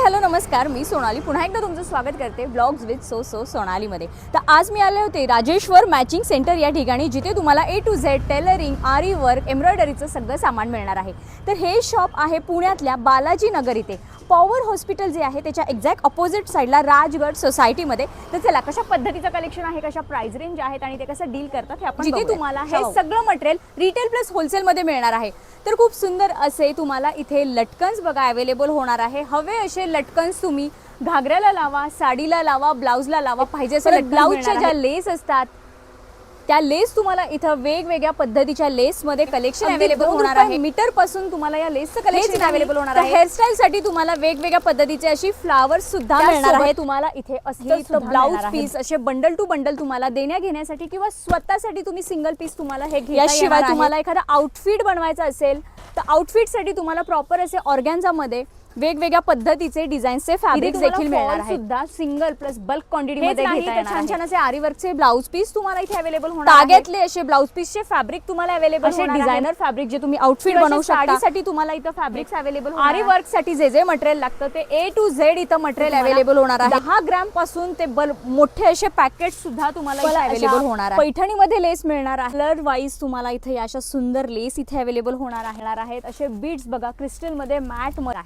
Hello नमस्कार, मी सोनाली पुन्हा एकदा तुमचं स्वागत करते ब्लॉग्स विथ सो सोनालीमध्ये। तर आज मी आले होते राजेश्वर मॅचिंग सेंटर या ठिकाणी, जिथे तुम्हाला A to Z टेलरिंग, आरी वर्क, एम्ब्रॉयडरीचं सगळं सामान मिळणार आहे। तर हे शॉप आहे पुण्यातल्या बालाजी नगर इथे। पॉवर हॉस्पिटल जे आहे त्याच्या एक्झॅक्ट अपोजिट साईडला राजगड सोसायटीमध्ये। तर चला कशा पद्धतीचं कलेक्शन आहे, कशा प्राइस रेंज आहेत आणि ते कसं डील करतात हे आपण जिथे तुम्हाला हे सगळं मटेरियल रिटेल प्लस होलसेलमध्ये मिळणार आहे। तर खूप सुंदर असे तुम्हाला इथे लटकन्स बघा अवेलेबल होणार आहे। हवे असे लटकन्स तुम्ही घागऱ्याला लावा, साडीला लावा, ब्लाउजला लावा, पाहिजे असेल ब्लाउजच्या ज्या लेस असतात त्या लेस तुम्हाला इथं वेगवेगळ्या पद्धतीच्या लेसमध्ये कलेक्शन अवेलेबल होणार आहे। मीटर पासून तुम्हाला या लेसचं कलेक्शन अवेलेबल होणार आहे। हेअरस्टाईल साठी तुम्हाला वेगवेगळ्या पद्धतीचे अशी फ्लावर्स सुद्धा मिळणार आहे। तुम्हाला इथे असं ब्लाउज पीस असे बंडल टू बंडल तुम्हाला देण्या घेण्यासाठी किंवा स्वतःसाठी तुम्ही सिंगल पीस तुम्हाला हे घेता। याशिवाय तुम्हाला एखादा आउटफिट बनवायचा असेल तर आउटफिट साठी तुम्हाला प्रॉपर असे ऑर्गॅन्झामध्ये वेगवेगळ्या पद्धतीचे डिझाईन्सचे फॅब्रिक देखील मिळणार आहे। सुद्धा सिंगल प्लस बल्क क्वांटिटी मध्ये घेता येणार। छान छान असे आरी वर्कचे ब्लाउज पीस तुम्हाला इथे अवेलेबल होणार आहेत। ताग्यातले असे ब्लाउज पीसचे फॅब्रिक तुम्हाला अवेलेबल होणार आहे। डिझायनर फॅब्रिक जे तुम्ही आउटफिट बनवू शकता। साडीसाठी तुम्हाला इथे फॅब्रिक्स अवेलेबल होणार आहे। आरी वर्क साठी जे मटेरियल लागतं ते A to Z इथे मटेरियल अवेलेबल होणार आहे। 10 ग्रॅम पासून ते मोठे असे पॅकेट सुद्धा तुम्हाला इथे अवेलेबल होणार आहे। पैठणीमध्ये लेस मिळणार आहे। कलर वाईज तुम्हाला इथे अशा सुंदर लेस इथे अवेलेबल होणार आहेत। असे बीड्स बघा क्रिस्टल मध्ये मॅट मध्ये